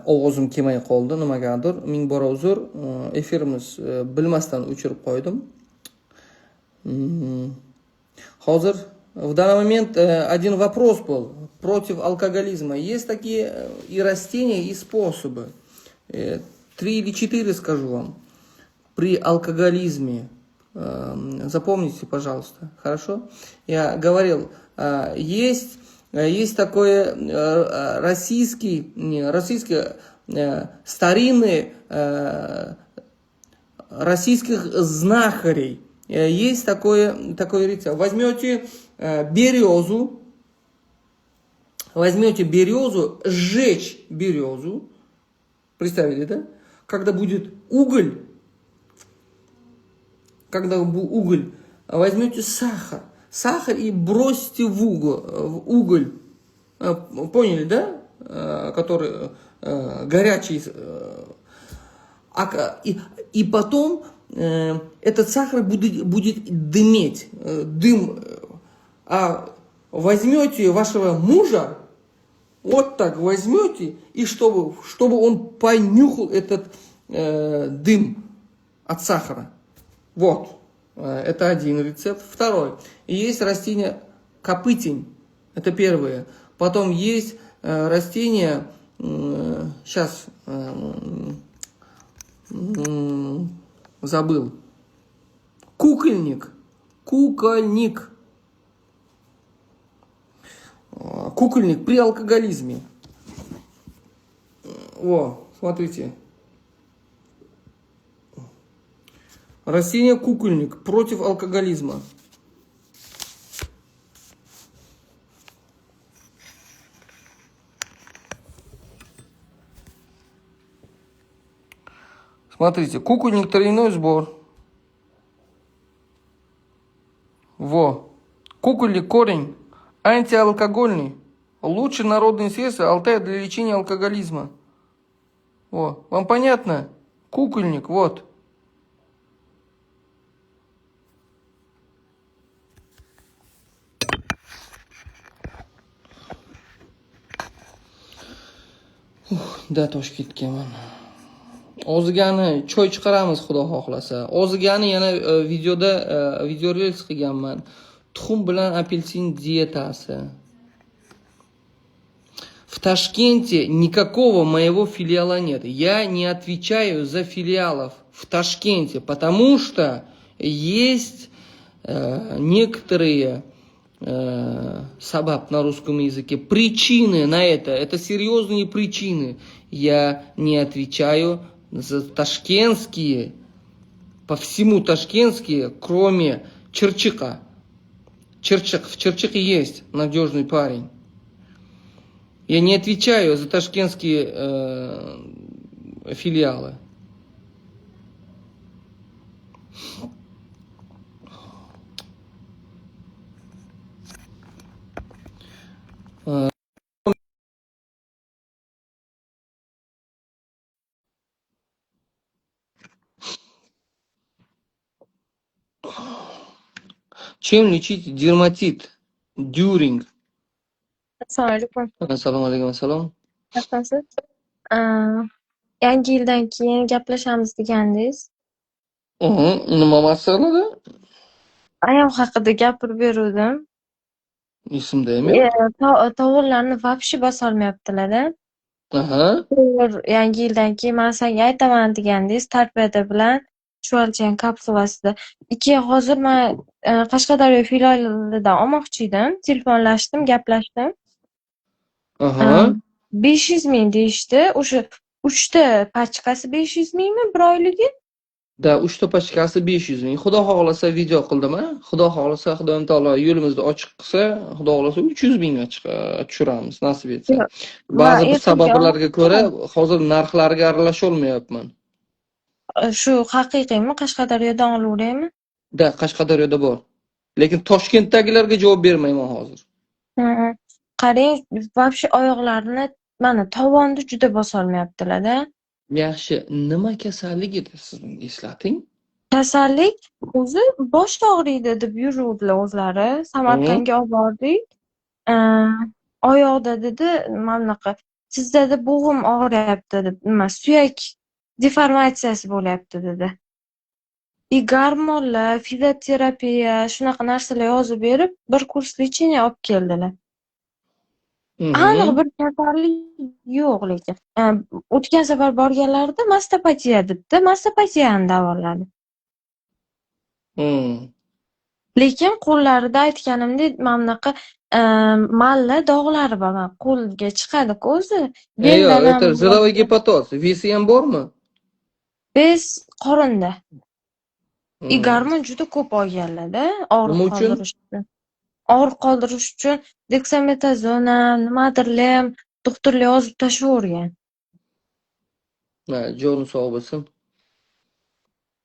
Ovozim kelmay qoldi nimagadir. Ming bora uzr. Efirimiz bilmasdan o'chirib qo'ydim. Hozir в данный момент один вопрос был против алкоголизма. Есть такие и растения, и способы. 3 или 4 скажу вам. При алкоголизме. Запомните, пожалуйста. Хорошо? Я говорил, есть такое российский старинный российских знахарей. Есть такое рецепт. Возьмете березу, сжечь березу. Представили, да? Когда будет уголь, возьмете сахар и бросьте в уголь. Поняли, да? Который горячий. И потом этот сахар будет дыметь. Дым. А возьмете вашего мужа, вот так возьмете, и чтобы он понюхал этот дым от сахара. Вот. Это один рецепт. Второй. И есть растение копытень. Это первое. Потом есть растение, сейчас забыл. Кукольник. Кукольник при алкоголизме. О, смотрите. Растение кукольник против алкоголизма. Смотрите, кукольник травяной сбор. Кукольник корень антиалкогольный. Лучшее народное средство Алтая для лечения алкоголизма. Вам понятно? Кукольник, вот. Да, Toshkentgaman. Ozigani choy chiqaramiz, xudo xohlasa. Ozigani yana video reels qilganman. Tuxum bilan apelsin диетасы. В Ташкенте никакого моего филиала нет. Я не отвечаю за филиалов в Ташкенте, потому что есть некоторые сабаб на русском языке, причины на это. Это серьезные причины. Я не отвечаю за ташкентские, по всему ташкентские, кроме Черчика. В Черчике есть надежный парень. Я не отвечаю за ташкентские филиалы. Чем лечить дерматит? Дюринг. Assalomu alaykum. Assalomu alaykum, assalom. Yaxshimisiz? Yangi yildan keyin gaplashamiz degandingiz. Nima masalada? Ayol haqida gapirib beruvdim. Esimda ham yo'q. Tovonlarni вообще bosolmayaptilar-da. Aha. Yangi yildan keyin men senga aytaman degandingiz, Tarpeda bilan Chuvalchang kapsulasida. Hozir men Qashqadaryo filialidan olmoqchi edim. Telefonlashdim, gaplashdim. Aha. 500 ming deyishdi. O'sha 3 ta pachkasi 500 mingmi bir oyligi? Da 3 ta pachkasi 500 ming. Xudo xohlasa video qildim. Xudo xohlasa, Xudoyim taolo yo'limizni ochiq qilsa, Xudo xohlasa 300 mingga tushiramiz, nasib etsa. Ba'zi bir sabablarga ko'ra hozir narxlarga aralasha olmayapman. Shu haqiqiymi? Qashqadaryodan olaveraymi? Da, Qashqadaryoda bor. Lekin Toshkentdagilarga javob bermayman hozir. Qarang, вообще oyoqlarini mana tovonni juda bosolmayaptilar-da. Yaxshi, nima kasallik edi siz eslating? Kasallik o'zi bosh og'riydi deb yuruvdilar o'zlari. Samarqandga olib bordik. Oyoqda dedi, mana bunaqa sizda bo'g'im og'riyapti deb, suyak deformatsiyasi bo'lyapti dedi. Gormonlar, fizioterapiya, shunaqa narsalar yozib berib, bir kurs lecheniya olib keldilar. Aniq bir kasallik yo'q lekin. O'tgan safar borganlarida mastopatiya debdi, mastopatiyani davoladi. Lekin qo'llarida aytganimdek mana bunaqa malla dog'lari bor. Qo'lga chiqadi-ku o'zi. Beldan ham Это жировой гепатоз. Vesi ham bormi? bez qorinda. Gormon juda ko'p olganlar-da, og'riq Nima uchun? qoldirish uchun. Og'riq qoldirish uchun deksametazon ham, nimadirlar ham doktorlar yozib tashlavergan. Joni sog' bo'lsin.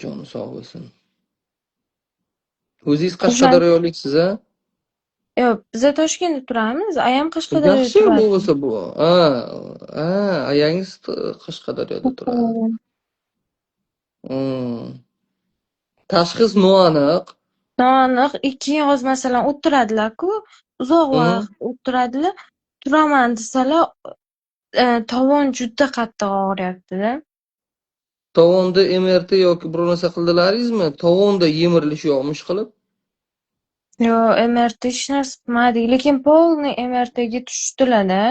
Joni sog' bo'lsin. O'zingiz Qashqadaryoliksiz, a? Yo'q, biz Toshkentda turamiz, ayam Qashqadaryoda Yaxshi bu turadi. bo'lsa bu. Ayangiz Qashqadaryoda turadi. Tashxis noaniq. Noaniq 2 oz masalan o'tiradilar-ku, uzoq vaqt o'tiradilar. Turaman desalar, tovon juda qattiq og'riyapti-da. Tovonda MRT yoki biror narsa qildilaringizmi? Tovonda yemirilish yo'qmish qilib. Yo'q, MRT hech narsa qilmadik, lekin polniy MRTga tushdilar-da.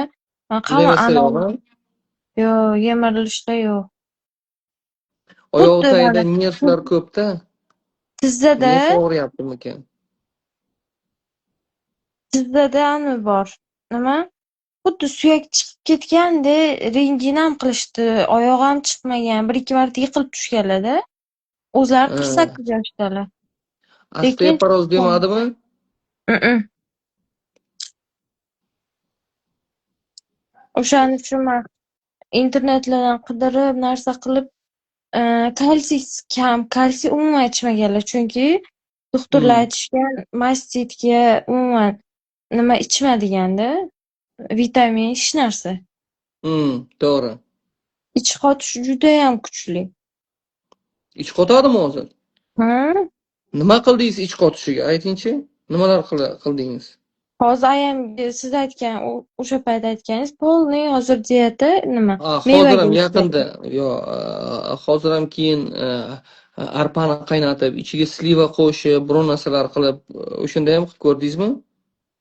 Nemasi yo'q, a? Yo'q, yemirilishda yo'q. Oyoq tagida nervlar ko'p-da. Sizda og'riyaptimikan? Sizda nima bor? Nima? Xuddi suyak chiqib ketganda rentgen qilishdi, oyog'i ham chiqmagan, 1-2 marta yiqilib tushganlar-da. O'zlari 48 yoshdalar. Osteoporoz demadimi? O'shaning uchun men internetlardan qidirib, narsa qilib, kalsiy kam, kalsiy umuman ichmaganlar, chunki doktorlar aytishgan mastitga umuman nima ichma deganda, vitamin hech narsa. To'g'ri. Ich qotish juda ham kuchli. Ich qotadimi hozir? Nima qildingiz ich qotishiga? Aytingchi, nimalar qildingiz? Hozir ayamga siz aytgan, o'sha payt aytganingiz polniy hozir diyeta nima? Hozir ham yaqinda, hozir ham keyin arpani qaynatib, ichiga sliva qo'shib, biror narsalar qilib, o'shanda ham qilib ko'rdingizmi?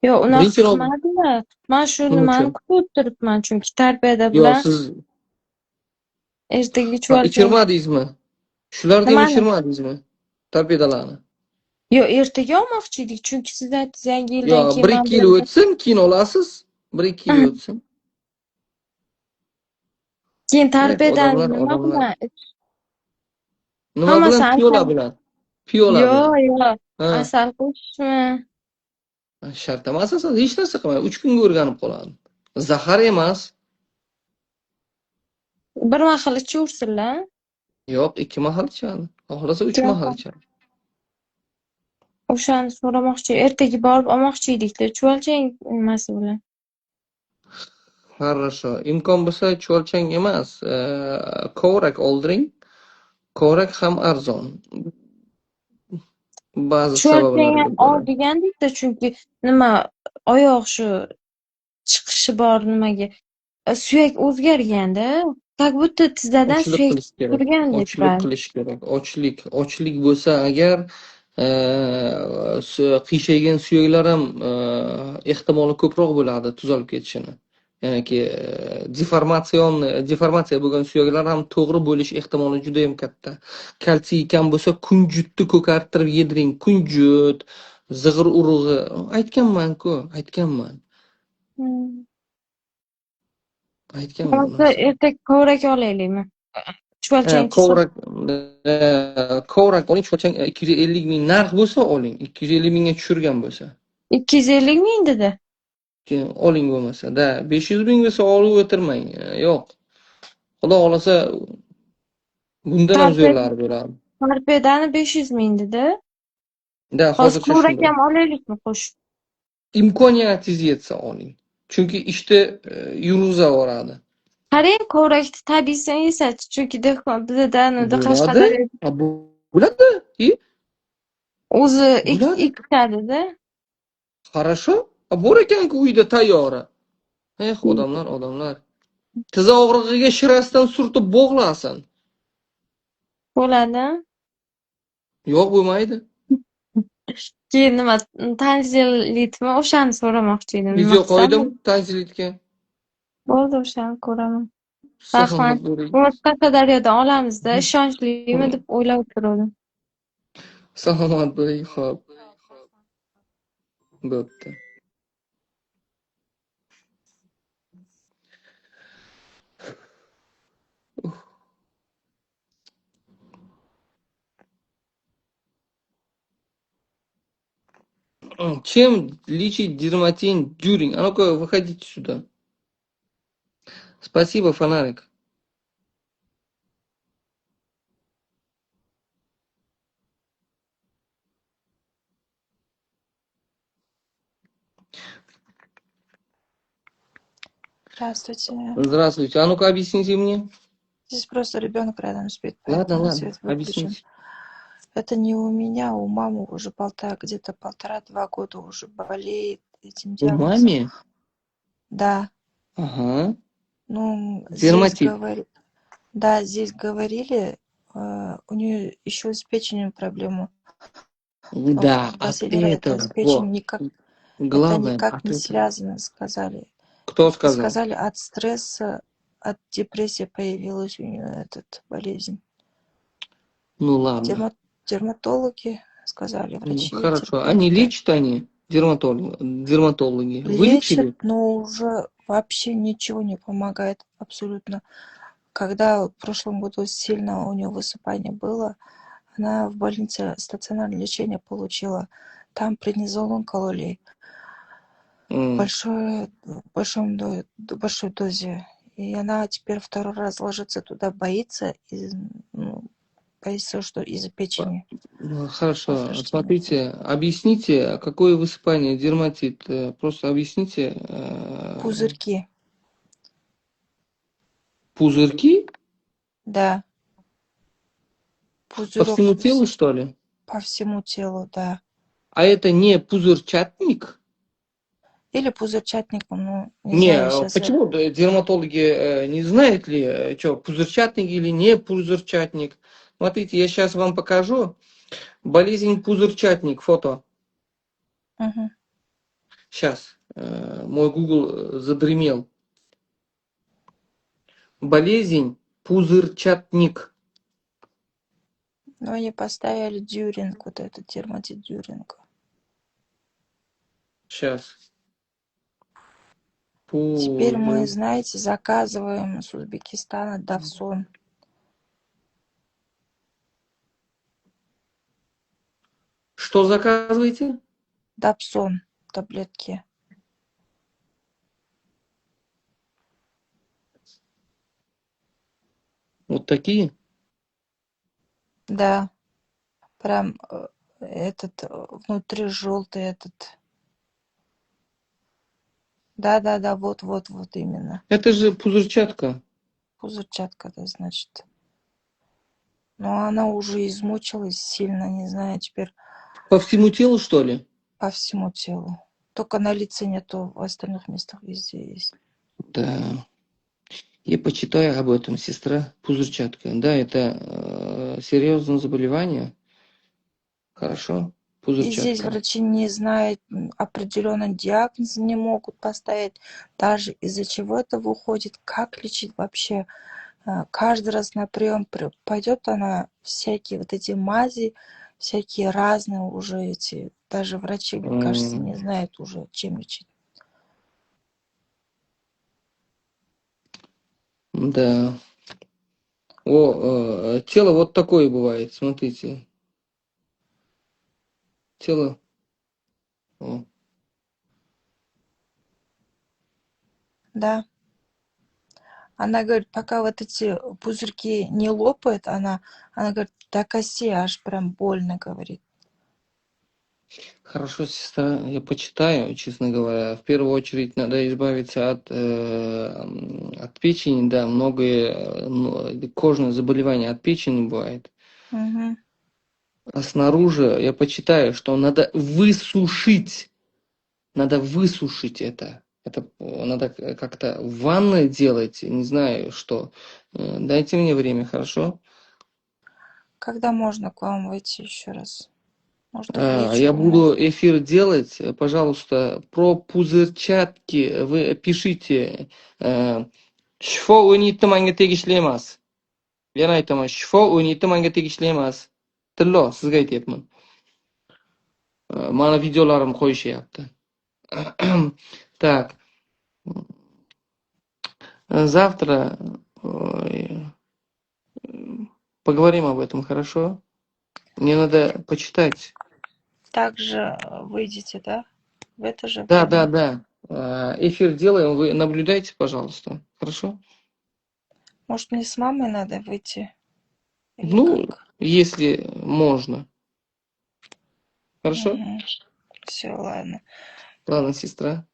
Yo'q, unaqa qilmadilar. Men shu nimani kutib o'tiribman, chunki tarbiyada bilan ertaga ichirmadingizmi? Shularni ham ichirmadingizmi? Tarbiyalarni. Yo'q, ertaga olmoqchi edik, chunki siz aytdingiz yangi yildan keyin. Yo'q, 1-2 yil o'tsin, keyin olasiz. 1-2 yil o'tsin. Keyin tarbiyadan nima bilan? Nima bilan? Piyola bilan. Piyola bilan. Yo'q, asal qo'shishmi? Shart emas, asosan hech narsa qilmaydi. 3 kunga o'rganib qoladi. Zahar emas. Bir mahal ichaversinlar. Yo'q, 2 mahal ichadi. Xohlasa 3 mahal ichadi. O'shani so'ramoqchi, ertaga borib olmoqchi edik-da, chuvalchang nimasi bilan. Хорошо. Imkon bo'lsa chuvalchang emas, kovrak oldiring. Kovrak ham arzon. Ba'zi sabablarga ko'ra. Ol degandek-da, chunki nima oyoq shu chiqishi bor nimaga. Suyak o'zgarganda, как будто tizzadan suyak turgandek. Ochlik qilish kerak. Ochlik bo'lsa agar qiyshaygan suyaklar ham ehtimoli ko'proq bo'ladi tuzalib ketishini. Ya'niki deformatsiya bo'lgan suyaklar ham to'g'ri bo'lish ehtimoli juda ham katta. Kalsiy kam bo'lsa kunjutni ko'kartirib yediring. Kunjut, zig'ir urug'i. Aytganman-ku. Ertaga kovrak olaylikmi? Kovrak oling, chuvalchang 250 ming narx bo'lsa oling. 250 mingga tushirgan bo'lsa. 250 ming dedi. Keyin oling bo'lmasa, 500 ming bo'lsa olib o'tirmang. Yo'q. Xudo xolasa bundan ham zo'rlari bo'ladi. Tarpedani 500 ming dedi. Hozir kovrak ham olaylikmi qo'shib? Imkoniyatingiz yetsa oling. Chunki ishda yurg'izaveradi. Qarang, kovrakni tabiiysan esa-chi, chunki bizdan Qashqadaryoda bo'ladi. O'zi ikkitadi-da. Хорошо. Bor ekan-ku uyda tayyora. Odamlar. Tiz og'rig'iga shirasidan surtib bog'lasin. Bo'ladi. Yo'q, bo'lmaydi. Keyin nima, tanzilitmi? O'shani so'ramoqchi edim. Nima Video qilsam qo'ydim tanzilitga. bo'ldi, o'shani ko'raman. Salomat Rahmat. bo'ling. Uni Qashqadaryodan olamizda, ishonchlimi deb o'ylab turdim. Salomat bo'ling, xo'p. Bo'pti. Чем лечить дерматин дюринг? А ну-ка, выходите сюда. Спасибо, фонарик. Здравствуйте. Здравствуйте. А ну-ка, объясните мне. Здесь просто ребенок рядом спит, Ладно, поэтому ладно, свет выключен. объясните. Это не у меня, у мамы уже где-то 1,5-2 года уже болеет этим У диагнозом. маме? Да. Ага. Ну, Дерматит. здесь говорили, у нее еще с печенью проблема. Да, В от последний раз это с этого. печенью никак, это Главное, никак от не этого. связано, сказали. Кто сказал? Сказали, от стресса, от депрессии появилась у нее эта болезнь. Ну ладно. Дерматологи сказали, врачи. Хорошо. Они лечат они? Дерматологи. Вылечили? Лечат, но уже вообще ничего не помогает абсолютно. Когда в прошлом году сильно у нее высыпание было, она в больнице стационарное лечение получила. Там преднизолон кололи в большой дозе. И она теперь второй раз ложится туда, боится, боится, что из-за печени. Хорошо. Смотрите, объясните, какое высыпание, дерматит. Просто объясните. Пузырьки. Пузырьки? Да. По всему телу, что ли? По всему телу, да. А это не пузырчатник? Или пузырчатник, ну, Не, знаю сейчас. почему дерматологи не знают ли, что пузырчатник или не пузырчатник? Смотрите, я сейчас вам покажу. Болезнь пузырчатник, фото. Угу. Сейчас, мой Google задремел. Болезнь пузырчатник. Ну, они поставили дюринг, вот этот дерматит дюринг. Сейчас. Теперь мы, знаете, заказываем с Узбекистана Давсон. Что заказываете? Дапсон, таблетки. Вот такие? Да. Прям этот внутри желтый этот. Да, вот именно. Это же пузырчатка. Пузырчатка, да, значит. Но она уже измучилась сильно, не знаю, теперь. По всему телу, что ли? По всему телу. Только на лице нету, в остальных местах везде есть. Да. Я почитаю об этом, сестра. Пузырчатка. Да, это серьезное заболевание. Хорошо. Пузырчатка. И здесь врачи не знают, определенный диагноз не могут поставить, даже из-за чего это выходит, как лечить вообще. Каждый раз на прием пойдет она, всякие вот эти мази, всякие разные уже эти, даже врачи, кажется, не знают уже, чем лечить. Да. Тело вот такое бывает, смотрите. Тело. О. Да. Она говорит, пока вот эти пузырьки не лопают, она говорит, до костей аж прям больно, говорит. Хорошо, сестра, я почитаю, честно говоря. В первую очередь надо избавиться от печени, да, многое кожное заболевание от печени бывает. Угу. А снаружи я почитаю, что надо высушить это. Это надо как-то в ванной делать, не знаю что. Дайте мне время, хорошо? Когда можно к вам выйти еще раз? Может, Я вечером буду эфир делать. Пожалуйста, про пузырчатки вы пишите. Shifo o'niydi manga tegishli emas. Yana aytaman, shifo o'niydi manga tegishli emas. Tillo, sizga aytyapman. Mana videolarim qo'yishyapti. Так, завтра поговорим об этом, хорошо? Мне надо почитать. также выйдете, да? В это же Да, время? да. Эфир делаем, вы наблюдайте, пожалуйста. Хорошо? Может, мне с мамой надо выйти? Или Ну, как? если можно. Хорошо? Все, ладно. Ладно, сестра.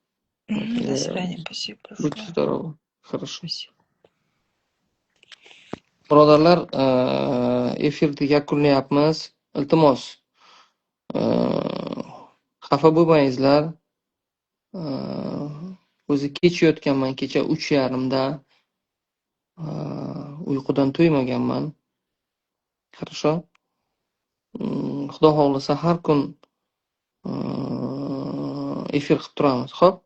До свидания, спасибо Будьте большое. здоровы. Хорошо. Спасибо. Birodarlar, efirni yakunlayapmiz. Iltimos, xafa bo'lmangizlar. O'zi kechayotganman, kecha 3:30da. Uyqudan to'ymaganman. Хорошо? Xudo xohlasa har kun эфир qilib turamiz. Xo'p?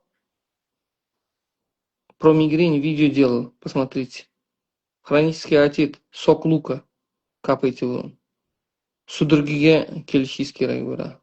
Про мигрень видео делал, посмотрите. Хронический отит, сок лука капайте. Судорогиga kelishingiz kerak bo'ladi.